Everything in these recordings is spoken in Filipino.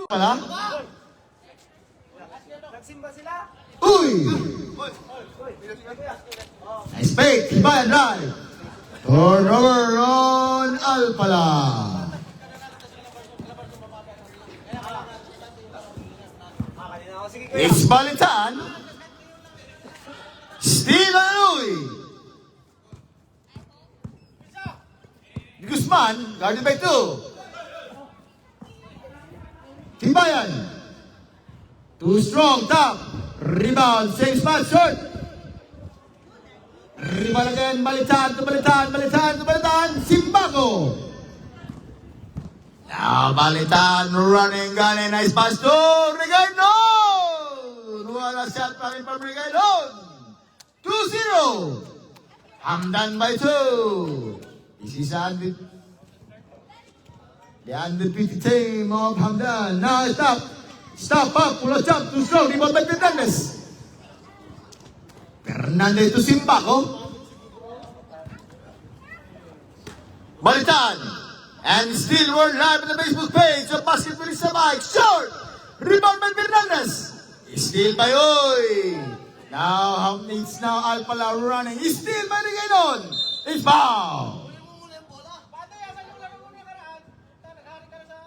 Wala? Nagsimba sila. Uy! Nice fake. Tibayan drive. Turnover on Alpala. It's Balitan. Steve Anuy. Guzman, guarded by 2. Timbayan. Too strong, top. Rebound, same spot, short. Rebound again, Balitan, Simbaco. Now Balitan running, gunning, nice pass to Regaidon. Wala shot pa rin from Regaidon. 2-0. Hamdan by 2. This is the undefeated team of Hamdan. Now stop up, pull up, jump, too strong, rebound by Fernandez. Fernandez to Simbaco. Balitan. And still we're live on the Facebook page of Basketball is Mike. Short. Rebound by Fernandez. Still by Oy. Now it's now Alpala running. Still by Regaidon. It's foul.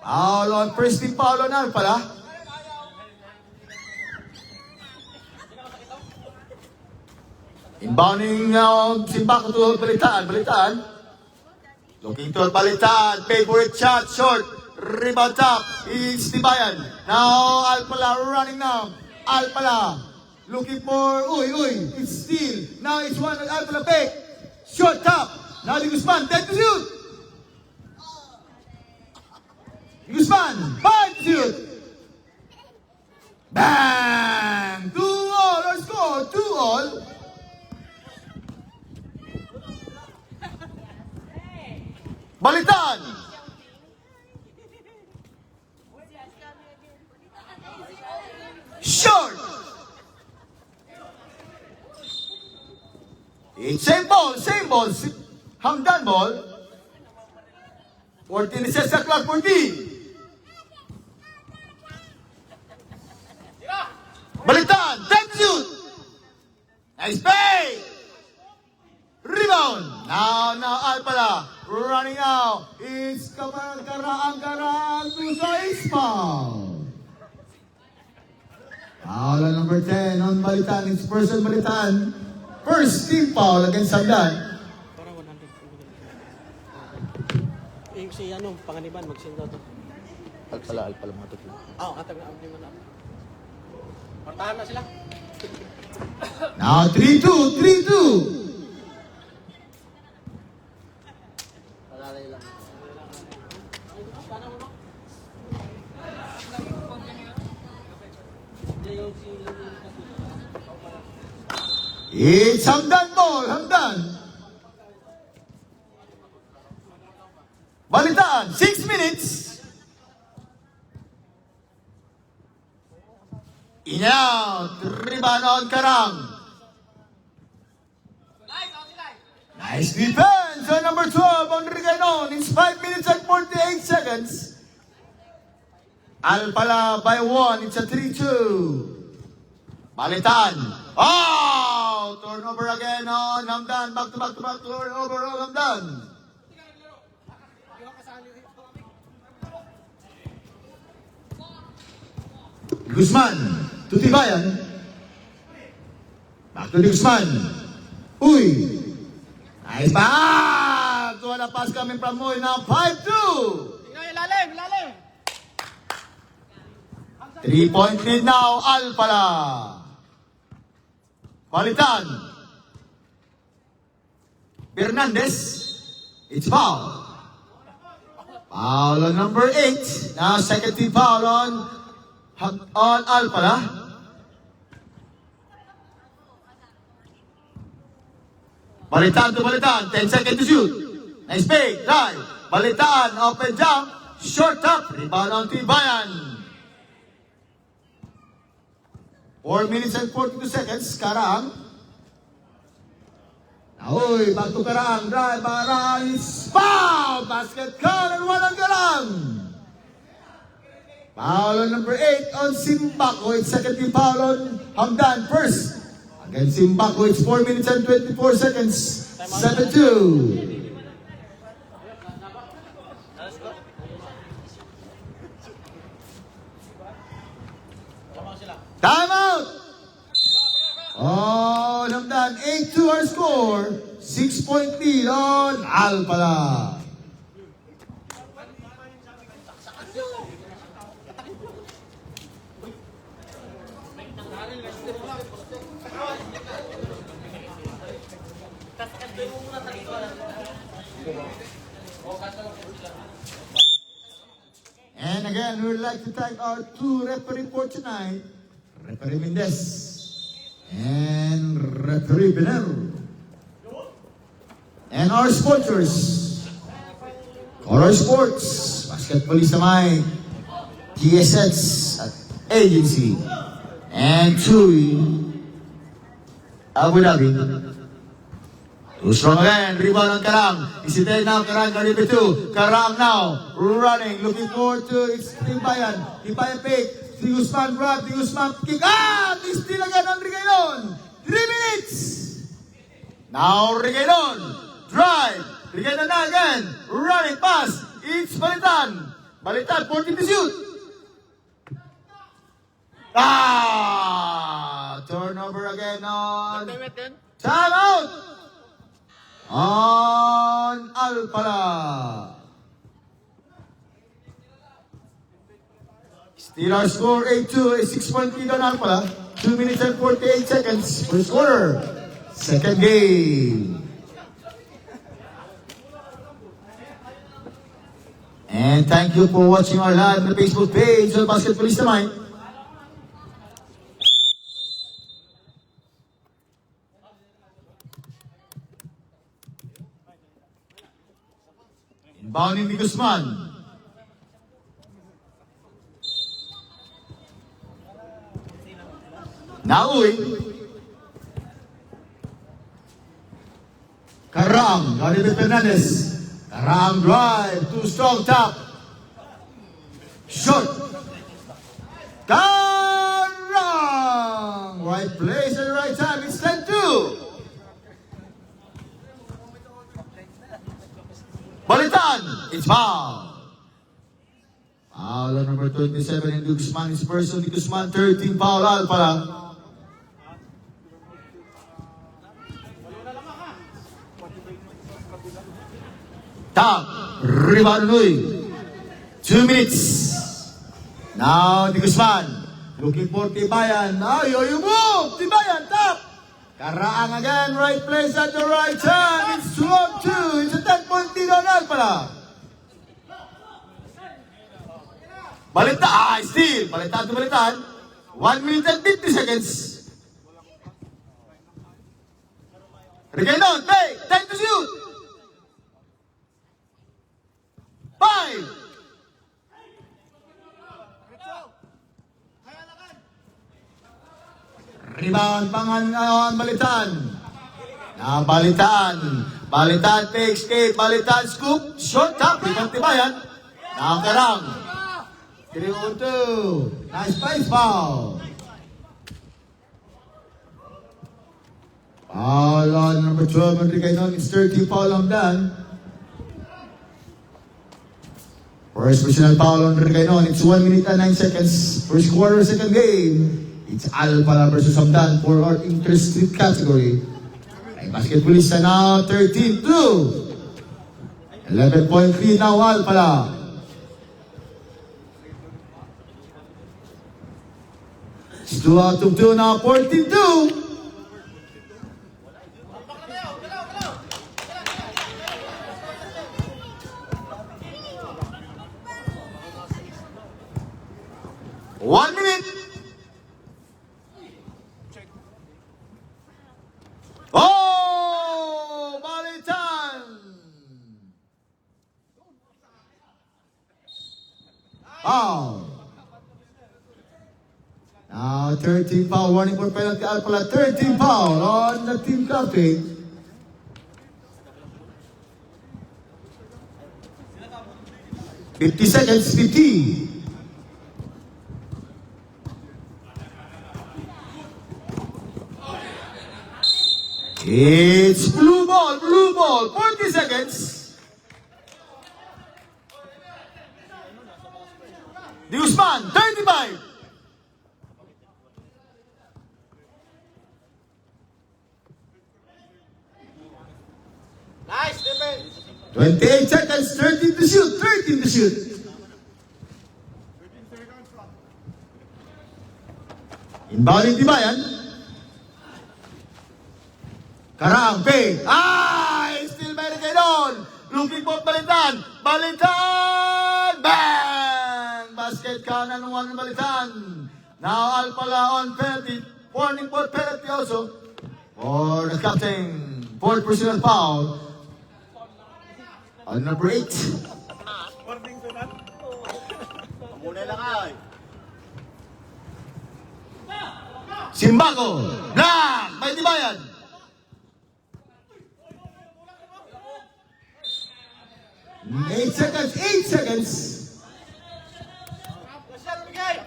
Foul on first team, foul on Alpala. Inbounding Simbaco to Balitan. Looking to Balitan. Favorite shot, short. Rebound top. It's Tibayan. Now Alpala running now. Alpala looking for Uy. It's still. Now it's one Alpala fake. Short top. Now the Guzman. 10 to shoot. Guzman. 5 to shoot. Bang! 2-all or score. 2-all. Balitan! Short! It's same ball. Hamdan ball. 14 is sa clock for D. Balitan! 10 shoot! Nice play! Rebound! Now Alpala. Running out. It's Karang to size foul. Foul on number 10 on Balitan. It's person Balitan. First team foul against Hamdan. Para 100. Si Panganiban, magsinda to. Alpala mga tutlo. Atag na ang lima na. Partahan na sila. Now 3-2. It's Hamdan ball, Hamdan. Balitan, 6 minutes. In out, rebound on Karang. Nice defense on number 12 on Regaidon. It's 5 minutes and 48 seconds. Alpala by 1, it's a 3-2. Balitan. Turnover again on Hamdan. Back to back turnover on Hamdan. Guzman to Tibayan. Back to Guzman. Uy. Nice pass. What a pass coming from Uy. Now 5-2. Ilalim. 3-point lead now, Alpala. Balitan. Fernandez. It's foul. Foul on number 8. Now second team foul on Alpala. Balitan to Balitan. 10 seconds to shoot. Nice fake. Drive. Balitan. Open jump. Short up. Rebound on Tibayan. 4 minutes and 42 seconds. Karang. Ahoy, back to Karang. Drive, Karang is foul. Basket count and one on Karang. Foul on number 8 on Simbaco. It's second team foul on Hamdan. First, against Simbaco, it's 4 minutes and 24 seconds. 7-2. Time out! On Hamdan, 8-2 our score. 6-point lead on Alpala. And again, we would like to thank our two referees for tonight, Referee Mendez and Referee Benero. And our sponsors, Color Sports, Basketballista May, TSX at Agency, and TUI, Abu Dhabi. Too strong again, rebound on Karang. Is it there now? Karang, number 2. Karang now, running, looking forward to its Timbayan. Timbayan pick. Si Guzman grab, si Guzman kick. Ah! Steal again on Regailon. 3 minutes. Now Regailon. Drive. Regailon na again. Running pass. It's Balitan. Balitan, 14 to shoot. Ah! Turnover again on. Time out. On Alpala. Still our score 8-2, a 6-point lead on Alpala. 2 minutes and 48 seconds. First quarter. Second game. And thank you for watching our live on the Facebook page of Basketballista May. Inbounding ni Guzman. Nauwi. Karang, Gabriel Fernandez. Karang drive, too strong tap. Short. Karang! Right place at the right time, it's 10-2. Balitan, it's foul. Foul on number 27 and Guzman is person. Guzman 13 foul Alpala. Top, rebound Nui. 2 minutes. Now, Di Guzman. Looking for Tibayan. Ayo, you move! Tibayan, top! Karaang again, right place at the right time. It's 2-2. It's a 10-point lead on Alpala. Balitan, steal. Balitan to Balitan. 1 minute and 50 seconds. Regailon, take. Time to shoot. 5. Rebound, Pangan, Balitan. Now, Balitan. Balitan takes escape. Balitan scoop. Short top. Rebound Tibayan. Now, Karang. 3-2. Nice place foul. Foul on number 12. Regailon. It's 30 foul on Dan. First personal foul on Regailon. It's 1 minute and 9 seconds. First quarter, second game. It's Alpala versus Hamdan for our interested category. Ay Basketballista now, 13-2. 11-point lead now, Alpala. It's 2 out of 2 now, 14-2. One minute. Oh, Balitan. Foul. Now 13 foul, warning for penalty Alpala. 13 foul on the team captain. $50 seconds, 50. It's blue ball, 40 seconds. Di Usman, 35. Nice, defense. 28 seconds, 13 to shoot, 13 to shoot. Inbound yung Tibayan. Karang, fade. Still barricade on. Looking for Balitan. Balitan! Bang! Basket count and one Balitan. Now Alpala on penalty. Warning for penalty also. For the captain. Fourth personal foul. On number 8. Muna lang ay. Simbaco. Black! May Tibayan. Eight seconds. Masyado bigay.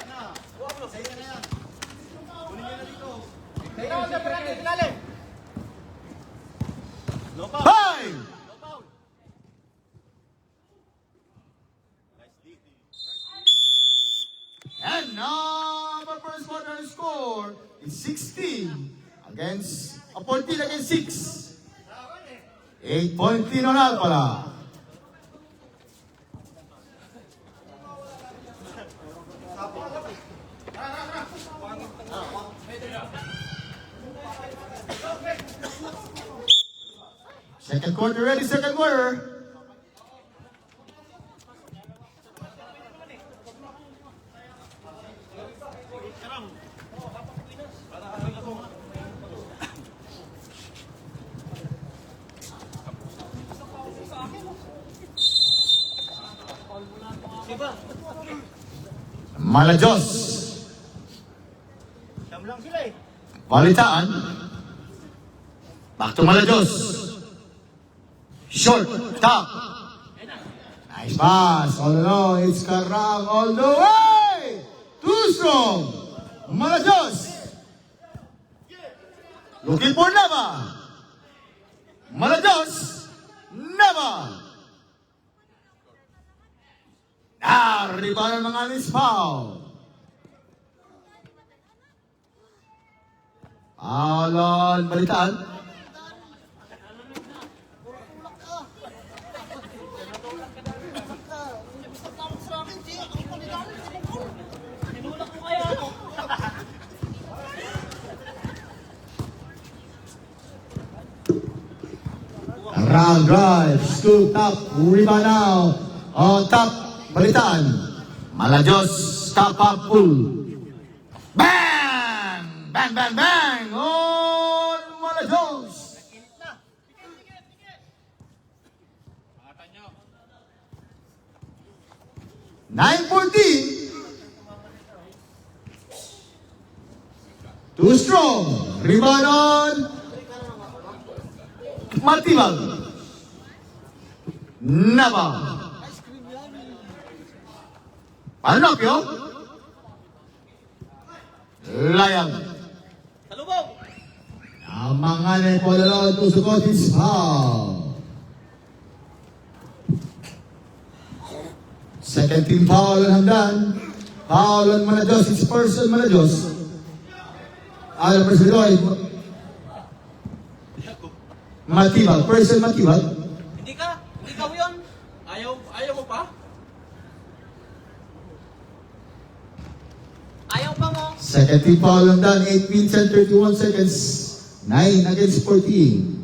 Kailangan na penalty ilalim. Five! And now, the first quarter score is 16 against 14 against 6. 8-point on Alpala. Second quarter ready, second quarter. Malajos. Siyam lang sila eh. Balitaan. Back to Malajos. Short, top. Nice pass. All along, it's Karang all the way. Too strong. Malajos. Looking for Nava. Malajos. Nava. Rebound ng mga anis foul. Alon, Balitaan. Round drive, scoop top, rebound now. On top, Balitaan. Malajos, stop up, pull. Bang! Bang, bang, bang! On Malajos. 9-14. Too strong. Rebound on Matibag. Nava. Panopio. Layang. Talubog. Ang mga Nepololo tusukot is foul. Second team foul on Hamdan. Foul on Malajos. It's person Malajos. Alam mo si Lloyd. Matibag. Person Matibag. Hindi ka yun. Ayaw mo pa? Ayaw pa mo. Second team foul on Hamdan. 8 minutes and 31 seconds. 9 against 14.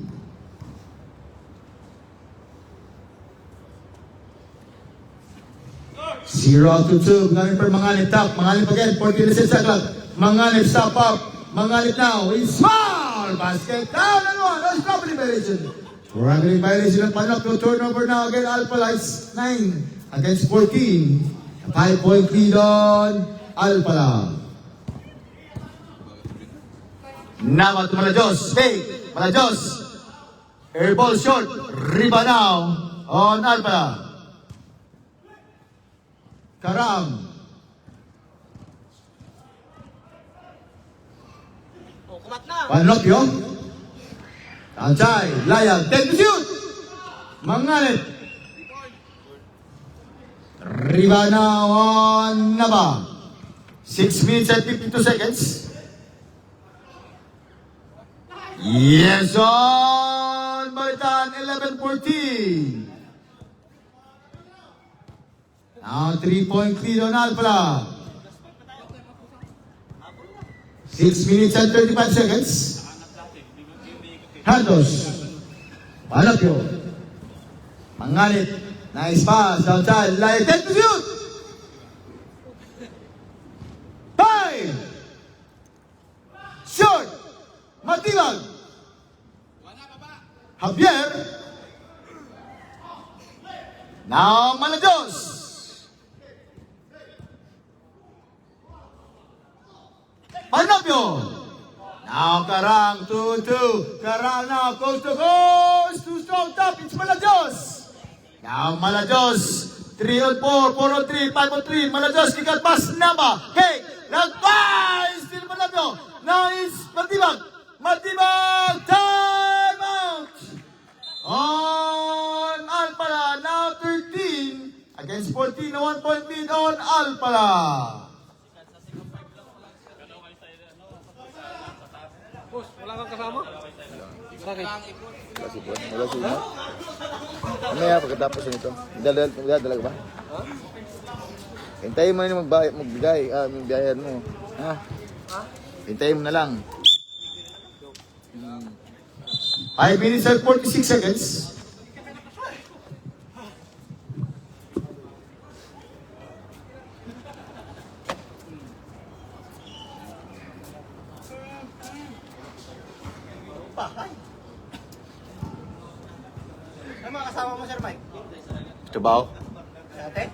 Zero to two. Manganib per Manganib top. Manganib again. 14 seconds sa clock. Manganib stop up. Manganib now. It's foul. Basket down and one. That's property violation. Struggling violation of Panopio. Turnover now again. Alpha Lights 9 against 14. 5-point lead on Alpha. Nava to Malajos. Hey, Malajos. Air ball short. Rebound now on Alpha. Karang. Oh, kumat na. Panopio. Anchay, Layag, take the shoot! Manganit. Riba now on Naba. 6 minutes and 52 seconds. Yes on Balitaan, 11-14. Now 3-point lead on Alpala. 6 minutes and 35 seconds. Santos. Palapyo. Mangalit. Nice pass. Outside. Layag. Take the shoot. 5. Short. Matibag. Javier. Now Malajos. Panapyo. Now Karang 2-2. Karang now coast to coast. Too strong top. It's Malajos. Now Malajos. 3 on 4. 4 on 3. 5 on 3. Malajos. Kikat pass. Naba. Hey. Nagpass. Still Panapyo. Now it's Matibag. Matibag. Time out. On Alpala. Now 13. Against 14. A 1-point lead on Alpala. Boss, wala kang kasama? Bakit? Wala si Bon. Wala si Bon. Mamaya pagkatapos nito. Dala ka ba? Ha? Hintayin mo na magbigay. Magbigayan mo. Ha? Hintayin mo na lang. 5 minutes and 46 seconds. Ano mga kasama mo, Sir Mike? Trabaho. Dati?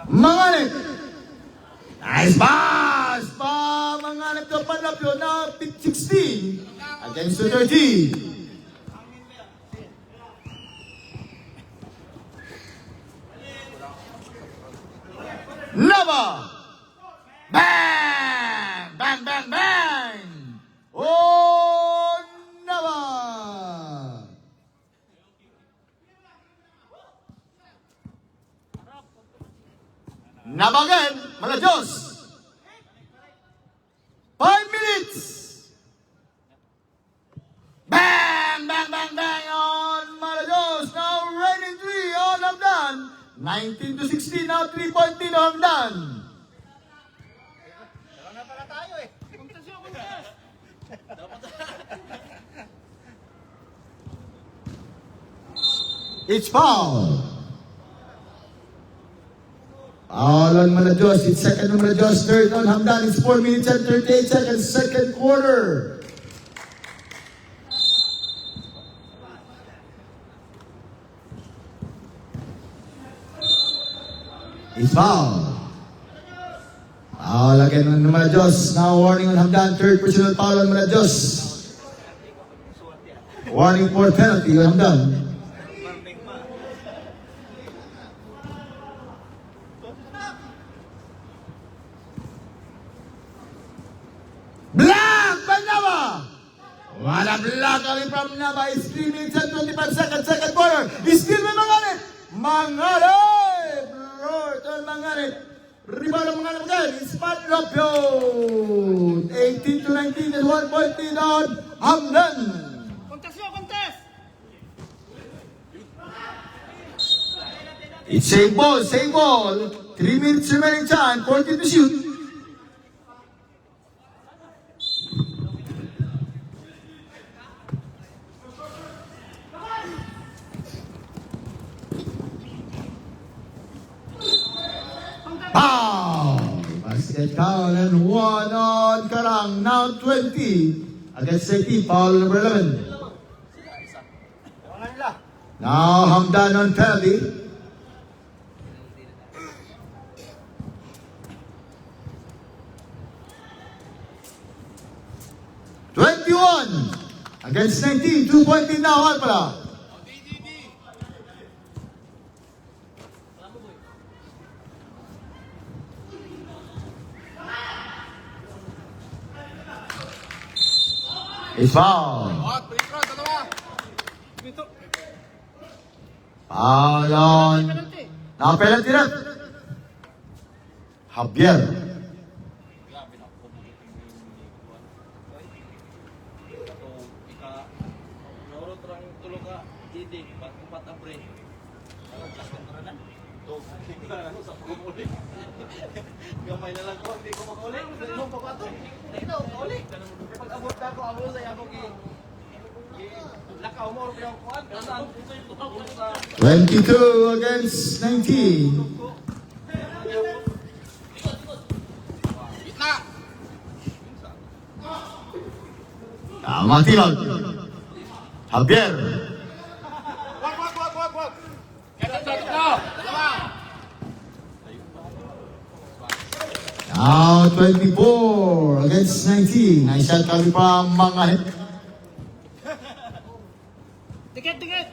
Manganit. Nice pass. Manganit to Panapyo na 16 against the 13. Nava. Bang! Bang, bang, bang! Oh, Nava! Nava again, Malajos. 5 minutes. Bang, bang, bang, bang on Malajos. Now raining 3 on Hamdan. 19-16 now 3-point lead on Hamdan. Dalawa na pala tayo eh. Puntas yun, puntas. It's foul. Foul on Malajos. It's second on Malajos. Third on Hamdan. It's 4 minutes and 38 seconds. Second quarter. It's foul. Foul again on Malajos. Now warning on Hamdan. Third personal foul on Malajos. Warning for penalty on Hamdan. Black by Nava! Wala black coming from Nava. It's 3 minutes and 25 seconds. Second quarter. It's still may Manganit. Manganit! Roar to Manganit. Rebound of Manganit again. It's Panapyo. 18-19 and 1-point lead on Hamdan. Puntas yun, puntas! It's same ball, same ball. 3 minutes remaining time. 14 to shoot. Pow! Basket count and 1 on Karang. Now 20 against 18. Foul number 11. Tawangan nila. Now Hamdan on penalty. Against 19, 2-point lead now, Alpala. It's foul. Oh, peligro, dalawa. Dito. Foul on. Now penalty na. Javier. Grabe na ako. Ito, ika. Naurot rang tulog ka. Didi, pagkupat ang pre. Ano, klaseng na rin. Ito, ano sa pagkumuli. Gamay na lang ko, hindi ko makuli. Hindi mo papato. Ito, makuli. Pag-abot na ako, amo sa ako lakaw mo, pero kuhan. Kasan? Sa 22 against 19. gitna. Tama tilog. Javier. Wag. Kaya sa ito. Dalawa. Now 24 against 19. Nice shot kami pa Manganit. Tiket.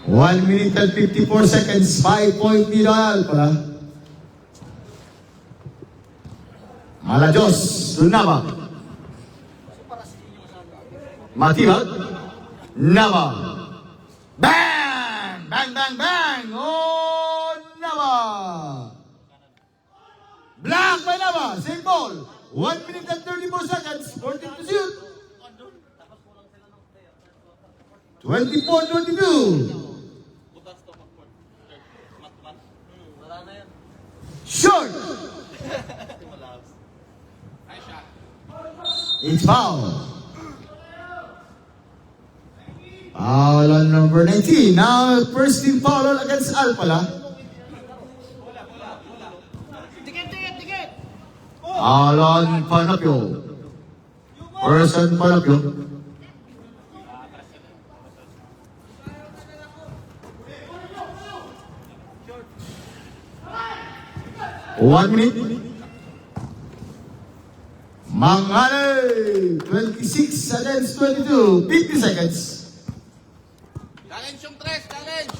1 minute and 54 seconds. 5-point lead ang pala. Malajos. Nava. Matibag. Nava. Bang! Oh, Nava. Black by Nava. Same ball. 1 minute and 34 seconds. 14 to shoot. 24-22. Wala na yan. Short. Ay siya. It's foul. Foul on number 19. Now, first team foul against Alpala. Tiket. Foul on Panapio. First on Panapio. One minute. Mangale, 26 against 22. 50 seconds. Challenge yung tres, challenge.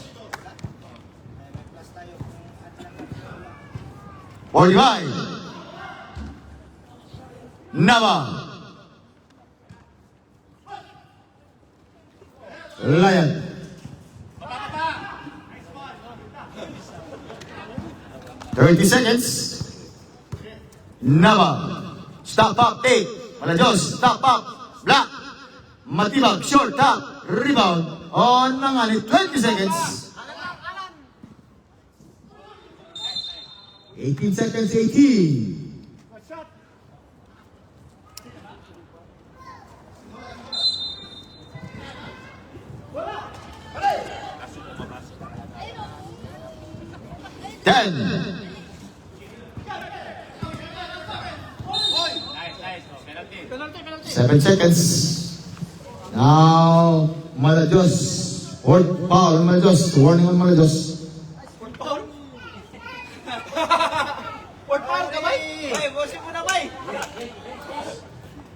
45. Nava. Lion. 30 seconds. Nava. Stop up, 8. Malajos, stop up. Black. Matibag, short top. Rebound. On Manganit, 20 seconds. 18 seconds, 18. Ten. Penalty. 7 seconds. Now, Malajos. Fourth foul on Malajos. Warning on Malajos. Port foul ka ba? Ay, bosin mo na ba?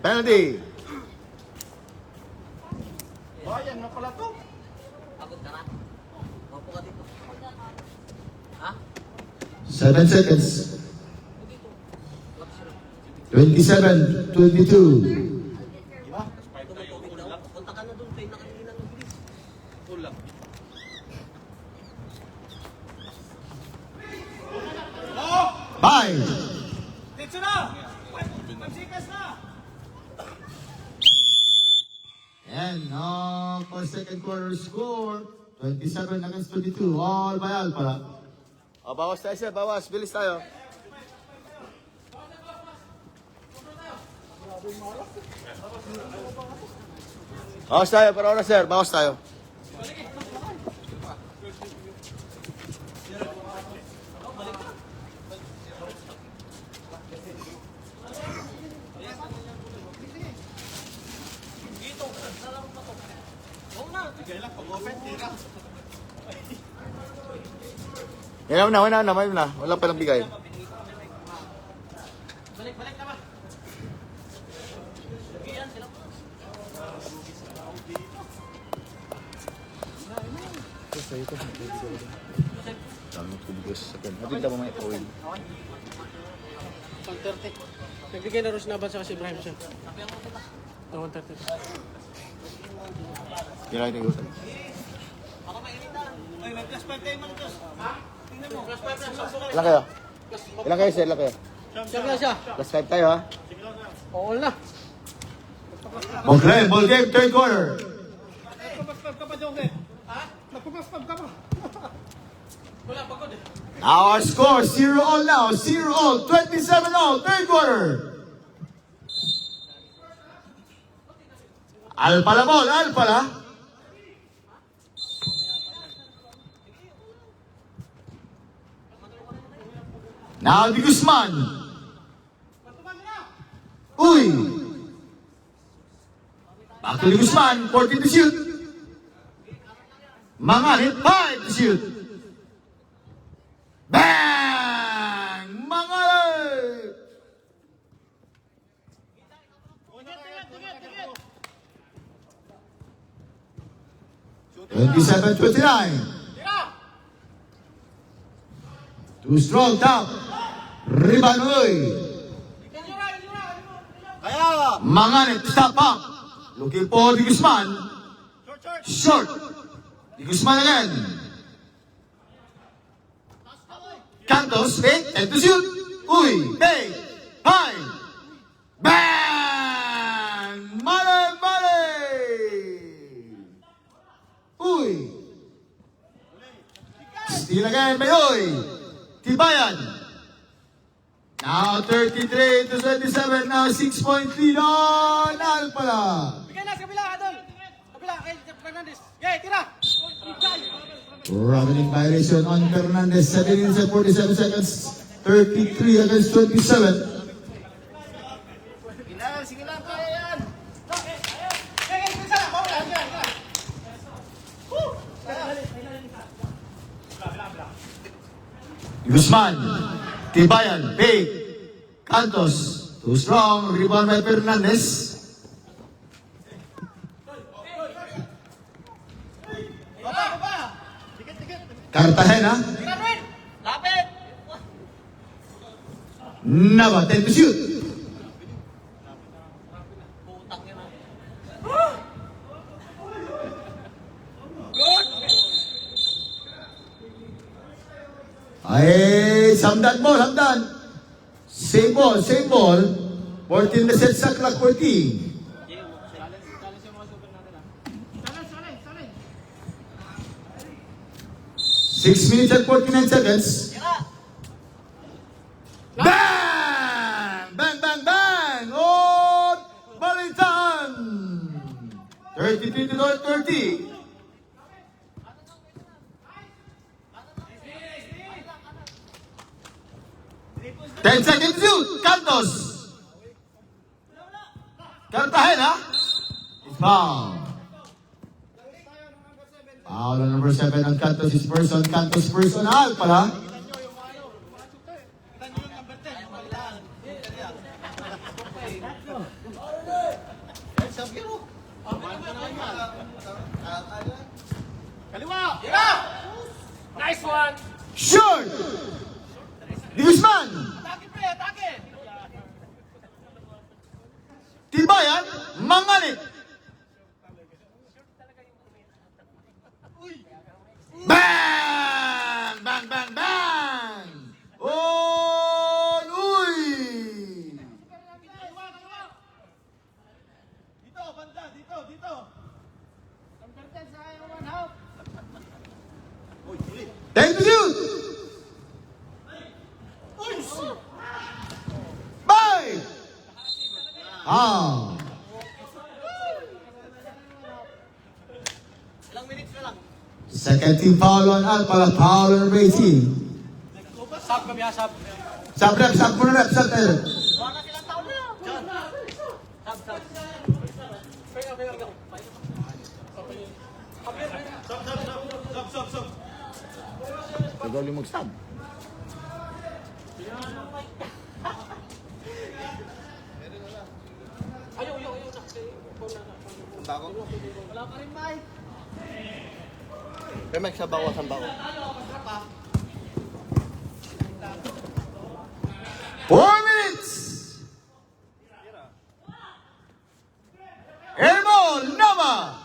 Penalty. Bayan na pala to. Abot ka na. Mapo ka dito. Ha? 7 seconds. 27, 22. Punta ka na doon. Tayo nakanina ng bilis. Full lang. Five. Dito na! Pagsikas na! And now, for second quarter score, 27 against 22. All by Alpala. O, bawas tayo sir, bawas. Bilis tayo. Bawas tayo, para oras sir. Bawas tayo. Yan na. Wala palang bigay. Balik na ba? Dami mo tubig sa sakyan. Hatid ka mamaya pa oil. 130. Nagbigay na Rose Naban sa kasi Ibrahim siya. 130. Kailangan tayo gusto. Ay, mag-class 5 tayo man ito. Tingnan mo. Class 5 na. Ilan kayo? Ilan kayo, sir? Ilan kayo? Siya na siya. Plus 5 tayo, ha? Oo na. Ball game, third quarter. Our score, 0 all now, 0 all, 27 all, third quarter. Alpala ball, Alpala. Now Di Guzman. Uy. Back to Di Guzman, 14 to shoot. Manganit, 5 to shoot. Bang! Manganit! Twenty-seven, 29. Too strong, top. Ribanoy. Kaya! Manganit, stop up. Looking for Di Guzman. Short. Di Guzman again. Cantos, fake, and to shoot. Uy, fake, high. Bang! Male, male! Uy. Steal again, Mayoy. Tibayan. Now 33 to 27. Now 6-point lead on Alpala. Bigay na sa kabila, Adol. Kabila, kay Fernandez. Okay, tira. Running violation on Fernandez. 7 minutes and 47 seconds. 33 against 27. Sige lang, kaya yan. Guzman. Tibayan. Fake. Cantos. Too strong. Rebound by Fernandez. Cartagena. Lapit! Nava. 10 to shoot. Putang yan. Ay, Hamdan ball, Hamdan. Same ball, same ball. 14 na set sa clock 14. Six minutes and 49 seconds. Bang! Bang, bang, bang! On Balitan! 33 to 30. 10 seconds shoot. Cantos. Cartagena. It's foul. Foul on number 7 ang Cantos is person. Cantos personal pala. Kaliwa! Nice one. Short. Di Guzman. Atake pre, atake! Tibayan. Manganit. Bang! Bang, bang, bang! On! Uy! Dito, banda, dito, dito. Uy, sulit. Take the shoot! Bye! Ah! Ilang minutes na lang. Second team foul on Alpala. Foul on number 18. Sab kami, sab. Sub rep, sub muna rep, sub tayo. Wala silang taon na. John. Sab, sab. Ikaw yung mag-stab. Ayaw. Wala pa rin, Mike. May mag sa bawas ang bawas. 4 minutes. Airball, Nava.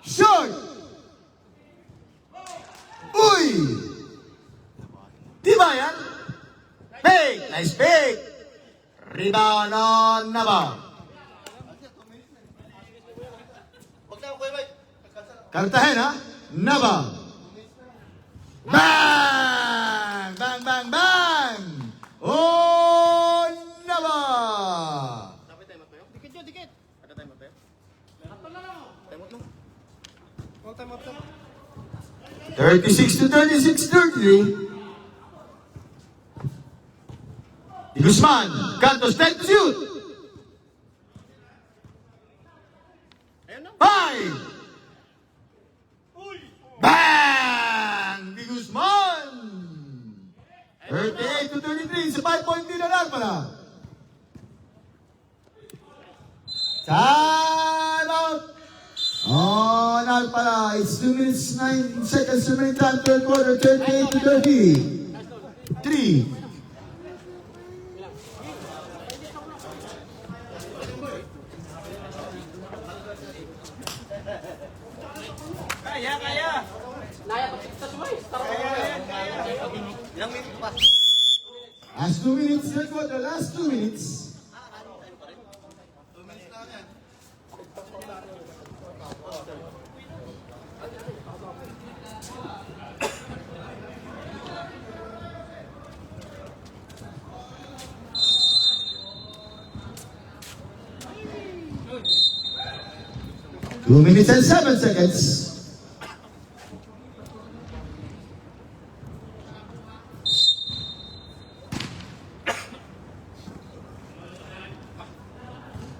Short. Uy. Tibayan. Fake. Nice fake. Rebound on Nava. Cartagena. Nava. Bang! Bang, bang, bang! Oh, Nava! Dikit yun, dikit. Ada time up ya? Time up no? 36 to 36, 33. Di Guzman, Cantos, 10 to shoot. 5. Bang! Di Guzman! 38 to 33, sa 5-point lead ang Alpala. Time out! On Alpala, it's 2 minutes 9 seconds remaining time, third quarter, 38 to 30. 3. Kaya. Naya, pagkita sumay. Ilang minute pa? Last 2 minutes, third quarter, last 2 minutes. Two minutes and 7 seconds.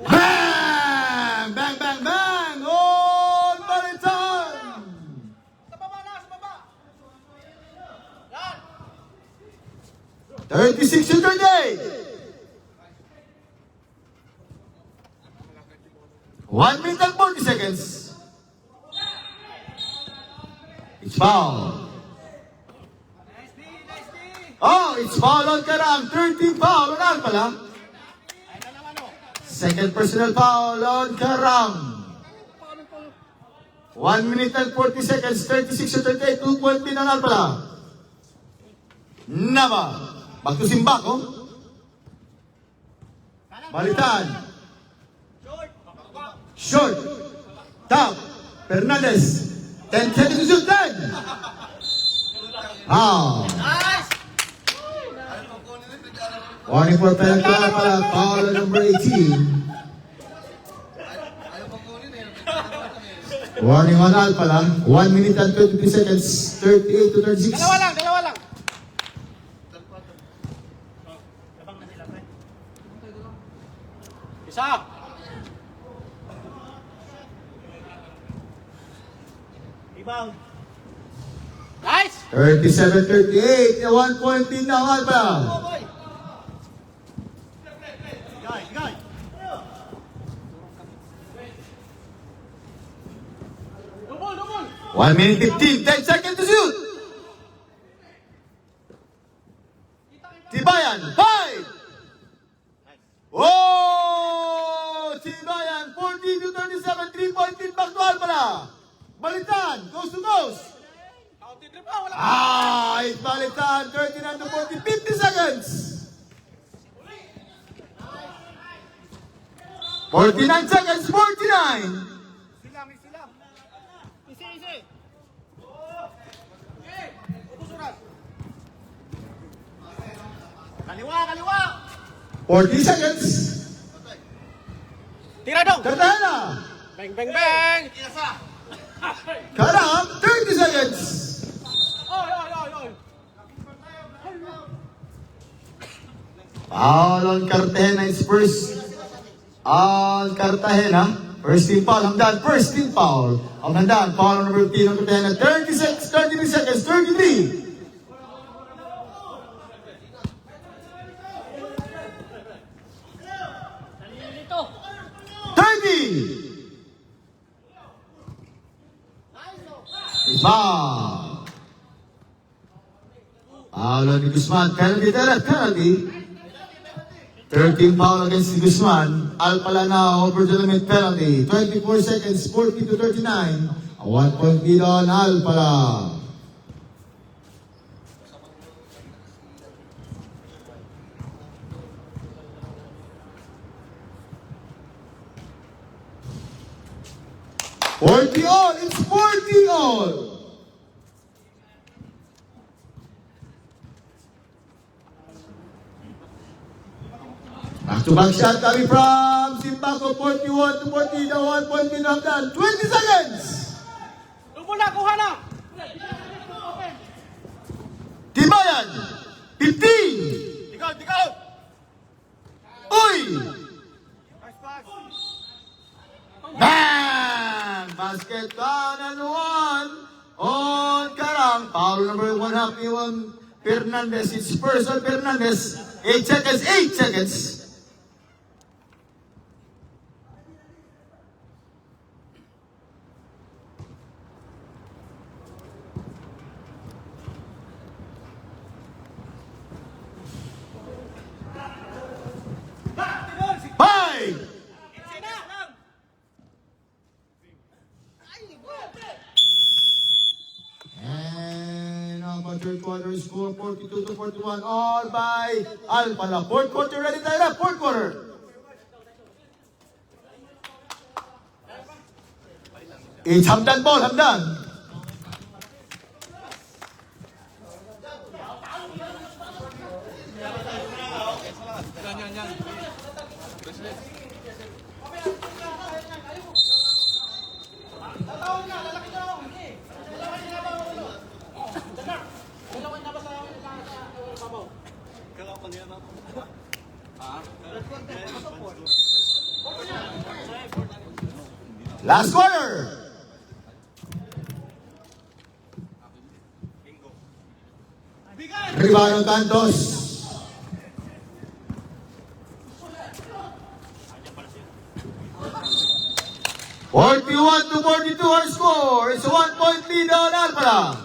Bang! Bang, bang, bang! All Balitan! 36 to 38. 1 minute and 40 seconds. It's foul. Oh, it's foul on Karang. 13 foul on Alpala. Second personal foul on Karang. 1 minute and 40 seconds. 36 to 38. 2-point lead on Alpala. Nava. Back to Simbako. Balitan. Short. Top. Fernandez. 10 seconds to shoot. 10. Warning for penalty para foul on number 18. Warning on Alpala. 1 minute and 23 seconds. 38 to 36. Dalawa lang. Isa. Rebound. Nice. 37-38. A 1-point lead ng Alpala. Guy. 1 minute 15. 10 seconds to shoot. Tibayan. 5. Oh! Tibayan. 14 to 37. 3-point lead back to Alpala. Balitan. Coast to coast. It's Balitan. 39 to 40. 50 seconds. 49 seconds. 49. Kaliwa. 40 seconds. Tira dong. Cartagena. Bang, bang, bang. Karang. 30 seconds. Oy. Foul on Cartagena. It's first on Cartagena. First team foul. Hamdan. First team foul. Hamdan. Foul on number 15 on Cartagena. 36, 33 seconds. 33. Foul on Guzman. Penalty, penalty. 13 foul against Guzman. Alpala now over the limit penalty. 24 seconds, 40-39. A 1-point lead on Alpala. Forty all, it's 40 all. Back-to-back shot coming from Simbaco, 41-40, the 1-point lead of that. 20 seconds. Tumula, kuha na! Tibayan, 15. Tigaw! Uy! Bang! Basket down and one on Karang. Foul number 1 happy on Fernandez. It's first on Fernandez. 8 seconds. Five! And now third quarter score 42-41 all by Alpala. Fourth quarter ready tayo na. Fourth quarter. It's Hamdan ball, Hamdan. Last quarter. Rebound ng Cantos. Forty-one to 42 our score. It's a 1-point lead on Alpala.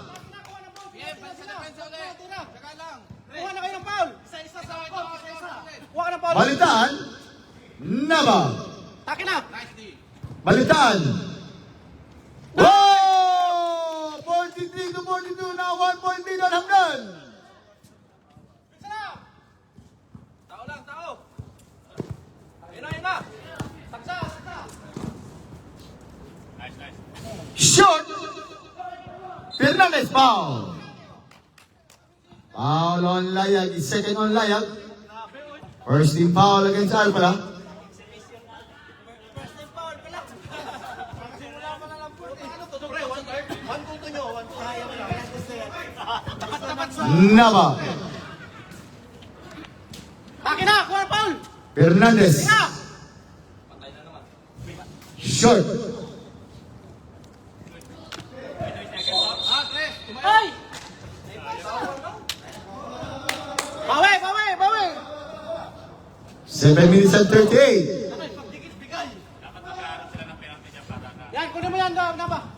Kuha na kayo ng foul! Isa-isa sa Kuha ka ng foul! Balitaan. Nava. Taki na! Balitaan. Whoa! 43 to 42 now. 1-point lead on Hamdan. Tao lang, tao! Ayun na! Saksa! Shot. Fernandez foul. Foul on Layag. Second on Layag. First team foul against Alpala. Nava. Taki na! Kuha ng foul! Fernandez. Short. Ay! Bawi! 7 minutes and 38. Yan, kunin mo yan, Naba.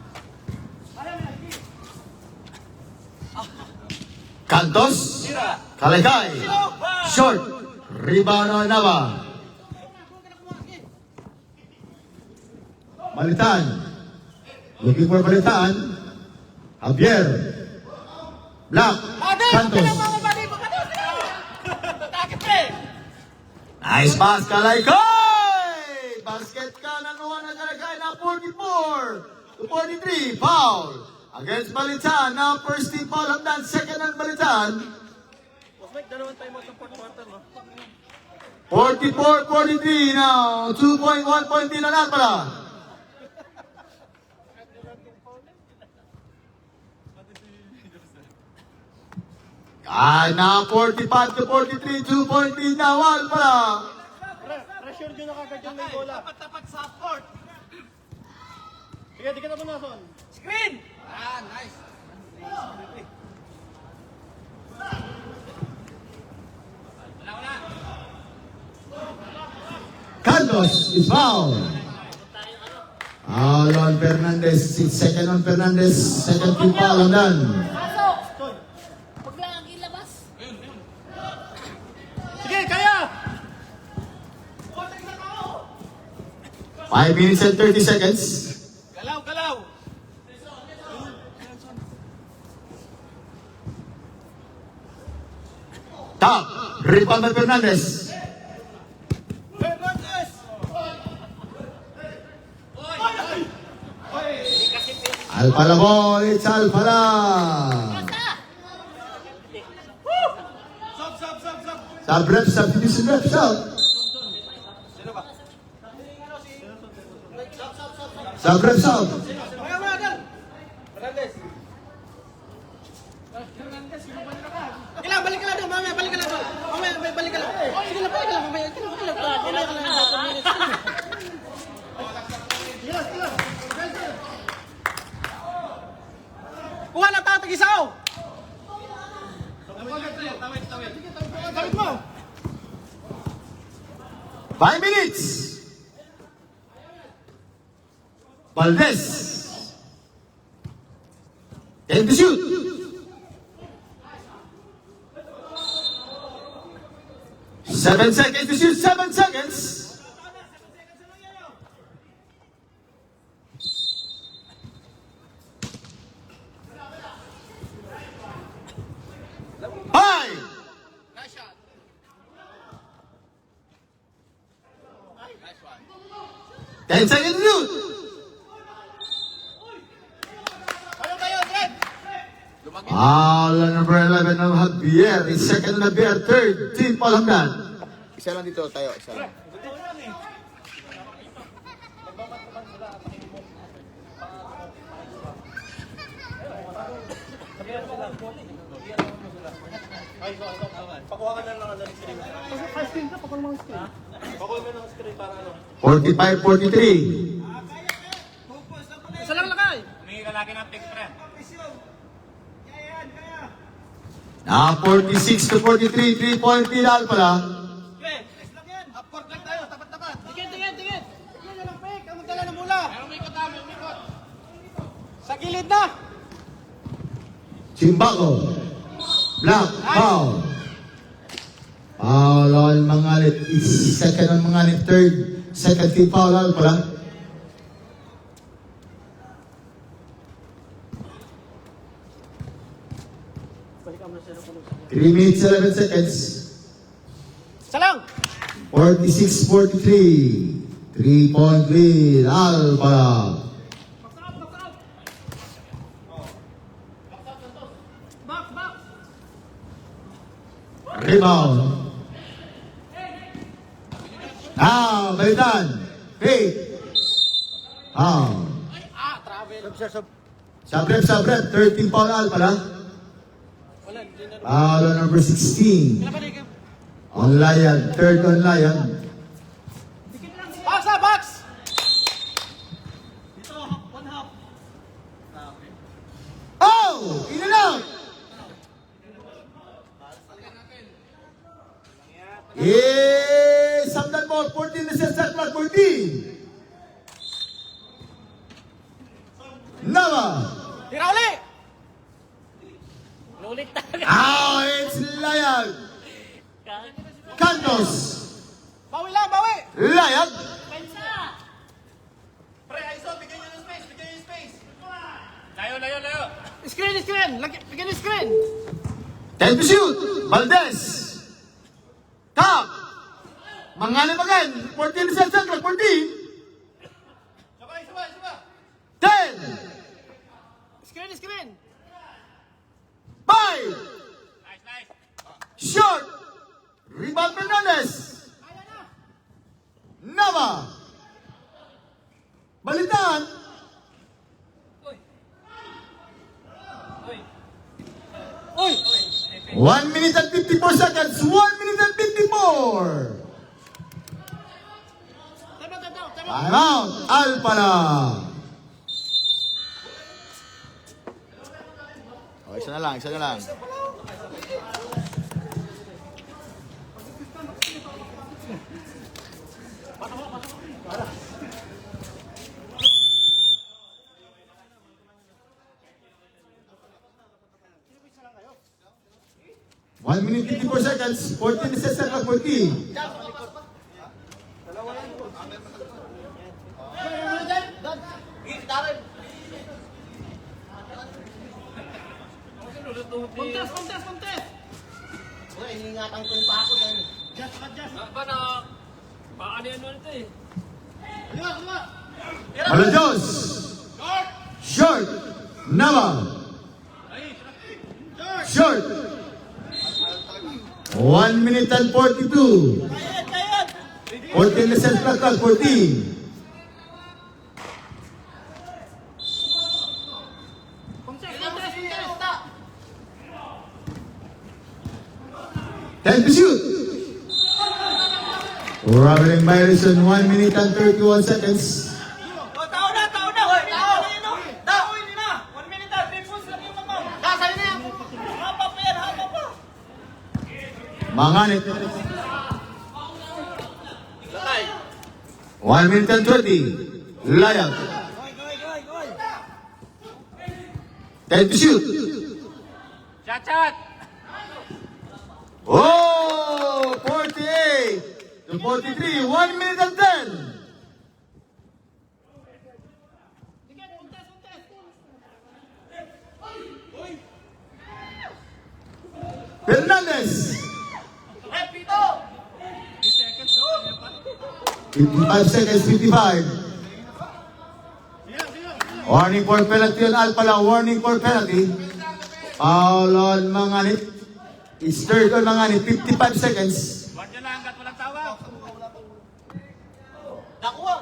Cantos. Kalekay. Short. Rebound on Nava. Balitan. Looking for Balitan. Javier. Black. Santos. Nice pass, Kalekay. Basket ka na naman ng Kalekay na 44 to 43. Foul against Balitan. Now first team foul Hamdan. Second on Balitan. Mike, dalawang time out ng fourth quarter, no? 44-43 now. 2.1 din na pala. Now 45 to 43. 2-point lead na. Wal pala. Pressure nyo na kagad yung may bola. Tapat sa court! Sige, di ka na punason. Screen! Ah, nice! Cantos is fouled. Foul on Fernandez. Second on Fernandez. Second team foul on done. Pasok! Huwag lang ang ilabas. 5 minutes and 30 seconds. Galaw, galaw! Top. Rebound by Fernandez. Alpala ball. It's Alpala. Sub rep, substitution rep, sub. Sub rep, sub. Kailangan, balik ka lang doon. Mamaya, balik ka lang doon. Mamaya, balik ka lang. Sige lang, balik ka lang. Mamaya, balik ka lang. Kailangan ka lang. 2 minutes. Kuha na tatag isaw! Tawid mo! 5 minutes. Valdez. 10 to shoot. Seven seconds to shoot. 7 seconds. Five. 10 seconds to shoot. Number 11 ng Javier. Second ng Javier. Third, Team Palhamdan. Isa lang dito tayo, isa lang. Pakuha ka na lang ng screen. Pakuha mo ng screen para ano. 45-43. Isa lang lakay! Now 46 to 43. 3-point lead Alpala. Upward lang tayo, tapat-tapat. Tingin. Tingin na lang, Pek. Ang magdala ng mula. Umikot. Sa gilid na. Chimbaco. Black. Foul. Foul on Mangalit. Second on Mangalit. Third. Second team foul Alpala. Balikan mo na siya. 3 minutes 11 seconds. Isa lang. 46-43. 3-point lead Alpala. Back. Rebound. Now, balitan. Fake. Foul. Travel. Sabrep. 13 foul Alpala. Wala, hindi na. Foul on number 16. Pinabalik. On Lion. Third on Lion. Box! Oh! In and out! Yes! Samdan ball. 14 na siya sa flag 14. Nava. Tira uli! Ulit talaga. Oh, it's Lion. Cantos. Bawi! Lion. Pre, ISO, bigyan nyo ng space. Layo. Screen! Bigyan yung screen! 10 to shoot. Valdez. Top. Mangalim again. 14 na siya sa flag 14. Sabay. 10. Screen! 5. Nice. Short. Rebound Fernandez. Nava. Balitan. Uy! 1 minute and 54 seconds. 1 minute and 54. Tama. Time out. Alpala. Oh, isa na lang. 1 minute 54 seconds. 14 is set 14. Contest, contest, contest! Uy, iningatan ko yung pako dahil. Just, just. Paano yan ulit eh? Kaliwa, kaliwa! Malayos. Short. Nava. Short. 1 minute and 42. 14 less than 14. Contest, contest, contest! 10 to shoot. Traveling by Harrison, 1 minute and 31 seconds. Tao na! Tao na! Tao na yun, no? Tao, hindi na! 1 minute na! 3 points lang yung mamaw! Kasali na yan! Hapa pa yan! Hapa pa! Manganit. 1 minute and 20. Layag. 10 to shoot. Chat, chat! Oh! 48 to 43. 1 minute and 10. Sige, contest, contest! Fernandez. Repito! 55 seconds, 55. Warning for penalty on Alpala. Warning for penalty. Foul on Manganit. It's third on Manganit. 55 seconds. Wag nyo lang hanggat walang tawag! Nakuha!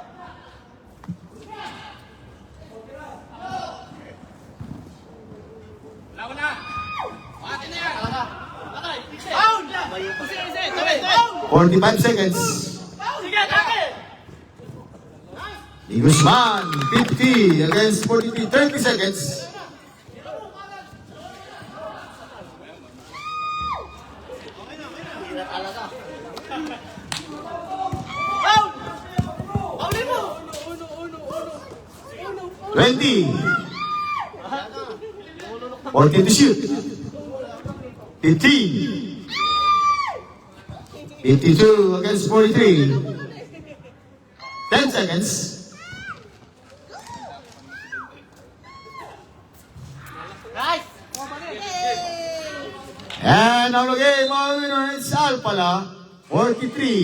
Wala, wala! Atin na yan! Lakay! Down! Isi, isi! Tabi, tabi! 45 seconds. Sige, laki! Di Guzman. 50 against 43. 30 seconds. Down! Paulin mo! 20. 14 to shoot. 15. 52 against 43. 10 seconds. Nice! And now the game, our winner is Alpala, 43.